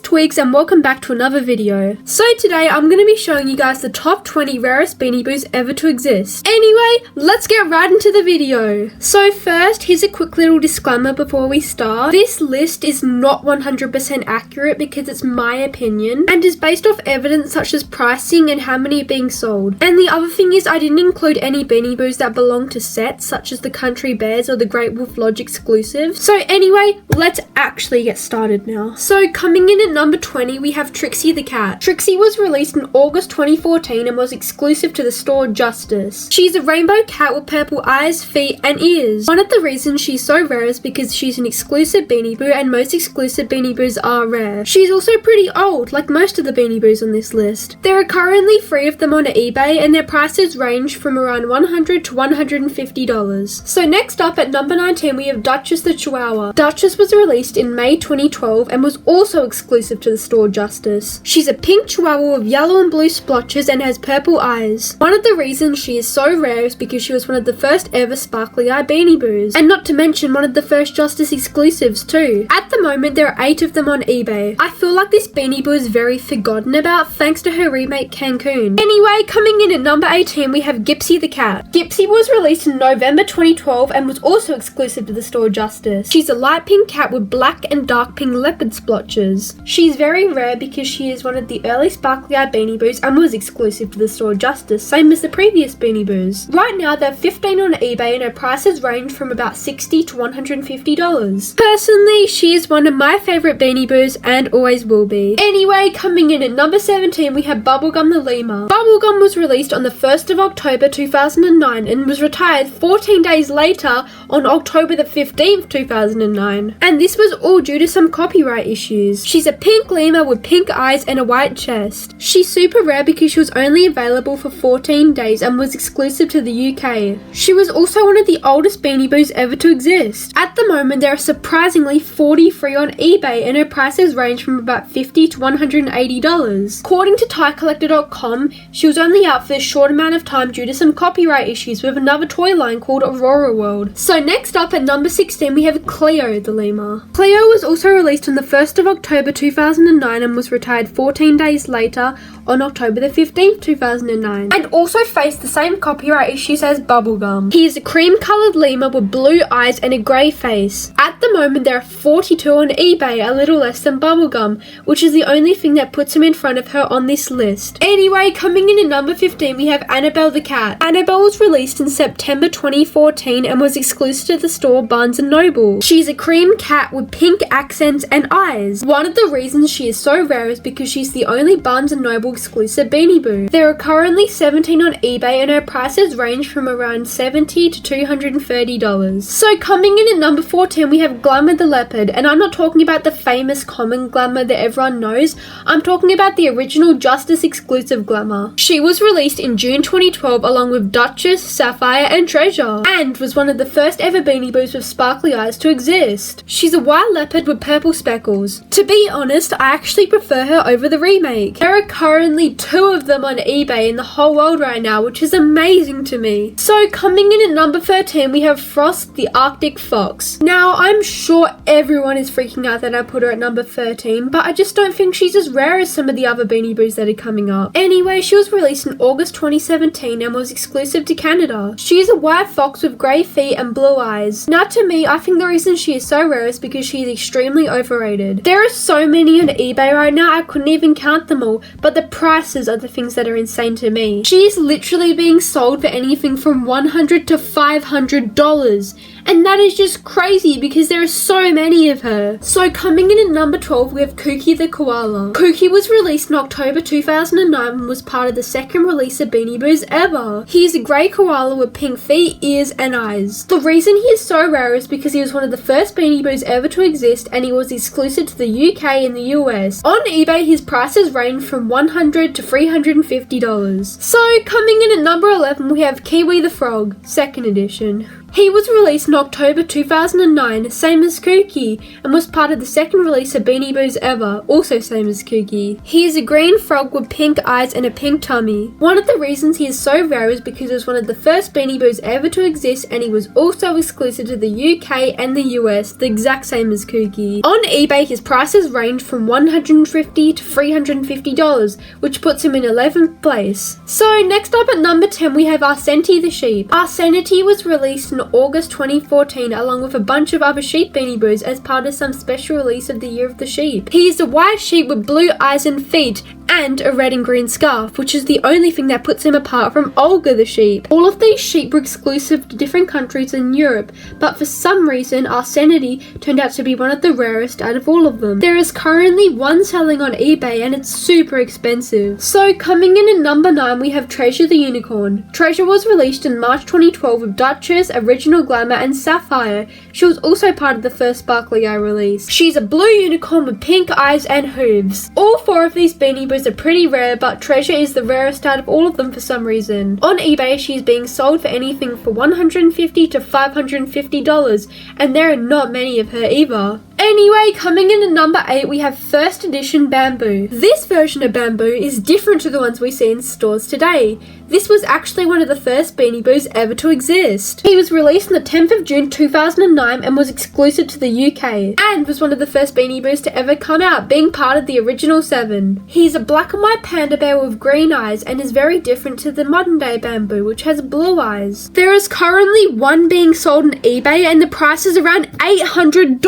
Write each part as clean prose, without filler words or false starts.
Twigs and welcome back to another video. So today I'm going to be showing you guys the top 20 rarest Beanie Boos ever to exist. Anyway, let's get right into the video. So first, here's a quick little disclaimer before we start. This list is not 100% accurate because it's my opinion and is based off evidence such as pricing and how many are being sold. And the other thing is I didn't include any Beanie Boos that belong to sets such as the Country Bears or the Great Wolf Lodge exclusive. So anyway, let's actually get started now. So coming in at number 20, we have Trixie the cat. Trixie was released in August 2014 and was exclusive to the store Justice. She's a rainbow cat with purple eyes, feet, and ears. One of the reasons she's so rare is because she's an exclusive Beanie Boo and most exclusive Beanie Boos are rare. She's also pretty old, like most of the Beanie Boos on this list. There are currently 3 of them on eBay and their prices range from around $100 to $150. So next up at number 19, we have Duchess the Chihuahua. Duchess was released in May 2012 and was also exclusive to the store Justice. She's a pink chihuahua with yellow and blue splotches and has purple eyes. One of the reasons she is so rare is because she was one of the first ever sparkly eye Beanie Boos, and not to mention one of the first Justice exclusives too. At the moment there are 8 of them on eBay. I feel like this Beanie Boo is very forgotten about thanks to her remake Cancun. Anyway, coming in at number 18 we have Gypsy the cat. Gypsy was released in November 2012 and was also exclusive to the store Justice. She's a light pink cat with black and dark pink leopard splotches. She's very rare because she is one of the early sparkly eye Beanie Boos and was exclusive to the store Justice, same as the previous Beanie Boos. Right now there are 15 on eBay and her prices range from about $60 to $150. Personally, she is one of my favourite Beanie Boos and always will be. Anyway, coming in at number 17 we have Bubblegum the lemur. Bubblegum was released on the 1st of October 2009 and was retired 14 days later on October the 15th, 2009. And this was all due to some copyright issues. She's a pink lemur with pink eyes and a white chest. She's super rare because she was only available for 14 days and was exclusive to the UK. She was also one of the oldest Beanie Boos ever to exist. At the moment there are surprisingly 43 on eBay and her prices range from about $50 to $180. According to TieCollector.com, she was only out for a short amount of time due to some copyright issues with another toy line called Aurora World. So next up at number 16 we have Cleo the lemur. Cleo was also released on the 1st of October 2009 and was retired 14 days later on October the 15th, 2009, and also faced the same copyright issues as Bubblegum. He is a cream coloured lemur with blue eyes and a grey face. At the moment there are 42 on eBay, a little less than Bubblegum, which is the only thing that puts him in front of her on this list. Anyway, coming in at number 15 we have Annabelle the cat. Annabelle was released in September 2014 and was exclusive to the store Barnes & Noble. She's a cream cat with pink accents and eyes. One of the reasons she is so rare is because she's the only Barnes & Noble exclusive Beanie Boo. There are currently 17 on eBay and her prices range from around $70 to $230. So coming in at number 14 we have Glamour the leopard, and I'm not talking about the famous common Glamour that everyone knows. I'm talking about the original Justice exclusive Glamour. She was released in June 2012 along with Duchess, Sapphire and Treasure, and was one of the first ever Beanie Boos with sparkly eyes to exist. She's a white leopard with purple speckles. To be honest, I actually prefer her over the remake. There are currently 2 of them on eBay in the whole world right now, which is amazing to me. So coming in at number 13 we have Frost the Arctic fox. Now I'm sure everyone is freaking out that I put her at number 13, but I just don't think she's as rare as some of the other Beanie Boos that are coming up. Anyway, she was released in August 2017 and was exclusive to Canada. She is a white fox with grey feet and blue eyes. Now to me, I think the reason she is so rare is because she is extremely overrated. There are so many on eBay right now, I couldn't even count them all, but the prices are the things that are insane to me. She is literally being sold for anything from $100 to $500, and that is just crazy because there are so many of her. So coming in at number 12 we have Kooky the koala. Kooky was released in October 2009 and was part of the second release of Beanie Boos ever. He is a grey koala with pink feet, ears and eyes. The reason he is so rare is because he was one of the first Beanie Boos ever to exist and he was exclusive to the UK and the US. On eBay his prices range from $100 to $350. So coming in at number 11 we have Kiwi the frog, second edition. He was released in October 2009, same as Kooky, and was part of the second release of Beanie Boos ever, also same as Kooky. He is a green frog with pink eyes and a pink tummy. One of the reasons he is so rare is because he was one of the first Beanie Boos ever to exist, and he was also exclusive to the UK and the US, the exact same as Kooky. On eBay, his prices range from $150 to $350, which puts him in 11th place. So next up at number 10 we have Hiiiiii the sheep. Hiiiiii was released in August 2014 along with a bunch of other sheep Beanie Boos as part of some special release of the Year of the Sheep. He is a white sheep with blue eyes and feet, and a red and green scarf, which is the only thing that puts him apart from Olga the sheep. All of these sheep were exclusive to different countries in Europe, but for some reason Hiiiiii turned out to be one of the rarest out of all of them. There is currently one selling on eBay and it's super expensive. So coming in at number 9 we have Treasure the unicorn. Treasure was released in March 2012 with Duchess, Original Glamour and Sapphire. She was also part of the first Sparkly Eye release. She's a blue unicorn with pink eyes and hooves. All 4 of these Beanie Boos are pretty rare, but Treasure is the rarest out of all of them for some reason. On eBay, she's being sold for anything for $150 to $550, and there are not many of her either. Anyway, coming in at number 8 we have first edition Bamboo. This version of Bamboo is different to the ones we see in stores today. This was actually one of the first Beanie Boos ever to exist. He was released on the 10th of June 2009 and was exclusive to the UK, and was one of the first Beanie Boos to ever come out, being part of the original 7. He's a black and white panda bear with green eyes and is very different to the modern day Bamboo, which has blue eyes. There is currently one being sold on eBay and the price is around $800.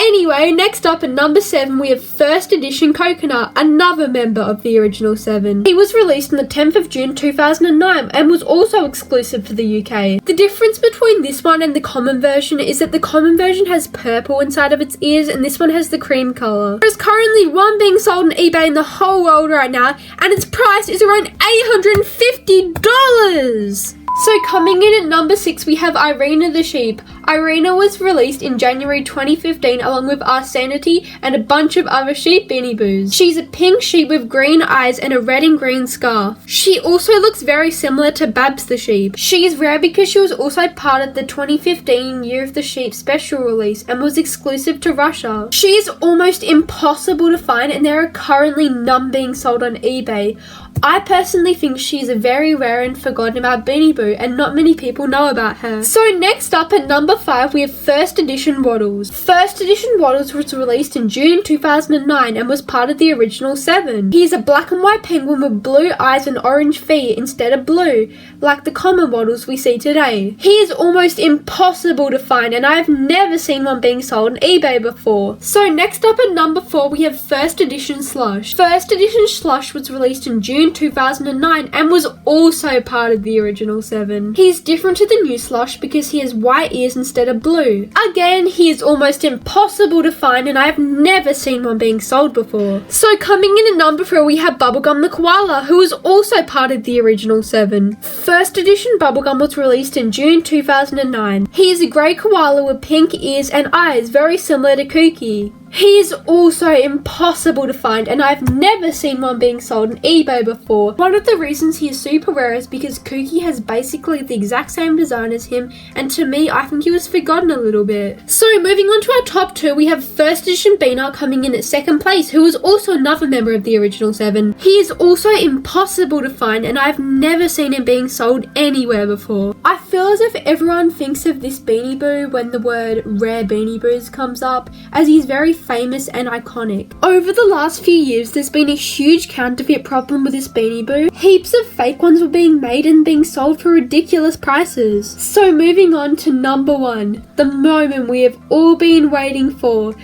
Anyway, next up at number 7 we have first edition Coconut, another member of the original 7. He was released on the 10th of June 2009 and was also exclusive to the UK. The difference between this one and the common version is that the common version has purple inside of its ears and this one has the cream colour. There is currently one being sold on eBay in the whole world right now and its price is around $850. So coming in at number 6 we have Irina the sheep. Irina was released in January 2015 along with Hiiiiii and a bunch of other sheep Beanie Boos. She's a pink sheep with green eyes and a red and green scarf. She also looks very similar to Babs the sheep. She is rare because she was also part of the 2015 Year of the Sheep special release and was exclusive to Russia. She is almost impossible to find and there are currently none being sold on eBay. I personally think she's a very rare and forgotten about Beanie Boo and not many people know about her. So next up at number 5 we have first edition Waddles. First edition Waddles was released in June 2009 and was part of the original 7. He is a black and white penguin with blue eyes and orange feet instead of blue, like the common Waddles we see today. He is almost impossible to find and I have never seen one being sold on eBay before. So next up at number 4 we have first edition Slush. First edition Slush was released in June 2009 and was also part of the original 7. He is different to the new Slush because he has white ears instead of blue. Again, he is almost impossible to find and I have never seen one being sold before. So coming in at number 3 we have Bubblegum the koala, who was also part of the original 7. First edition Bubblegum was released in June 2009. He is a grey koala with pink ears and eyes, very similar to Kooky. He is also impossible to find and I've never seen one being sold on eBay before. One of the reasons he is super rare is because Kooky has basically the exact same design as him and to me I think he was forgotten a little bit. So moving on to our top 2 we have first edition Beaner coming in at 2nd place, who is also another member of the original 7. He is also impossible to find and I've never seen him being sold anywhere before. I feel as if everyone thinks of this Beanie Boo when the word Rare Beanie Boos comes up, as he's very famous and iconic. Over the last few years there's been a huge counterfeit problem with this Beanie Boo. Heaps of fake ones were being made and being sold for ridiculous prices. So moving on to number 1, the moment we have all been waiting for.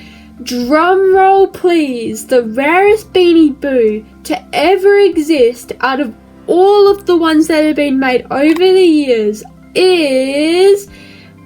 Drum roll please, the rarest Beanie Boo to ever exist out of all of the ones that have been made over the years is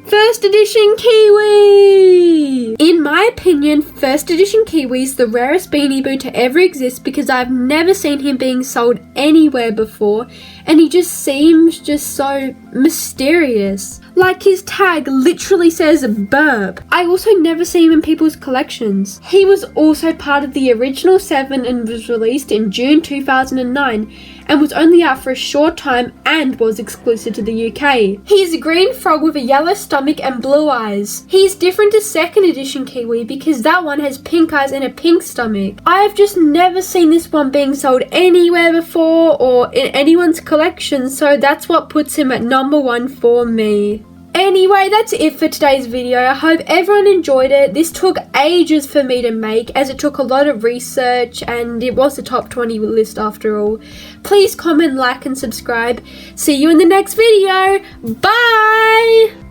first edition Kiwi! In my opinion, first edition Kiwi is the rarest Beanie Boo to ever exist because I've never seen him being sold anywhere before and he just seems just so mysterious. Like his tag literally says burp. I also never see him in people's collections. He was also part of the original 7 and was released in June 2009 and was only out for a short time and was exclusive to the UK. He is a green frog with a yellow stomach and blue eyes. He is different to second edition Kiwi because that one has pink eyes and a pink stomach. I have just never seen this one being sold anywhere before or in anyone's collection, so that's what puts him at number 1 for me. Anyway, that's it for today's video. I hope everyone enjoyed it. This took ages for me to make as it took a lot of research and it was a top 20 list after all. Please comment, like and subscribe. See you in the next video. Bye!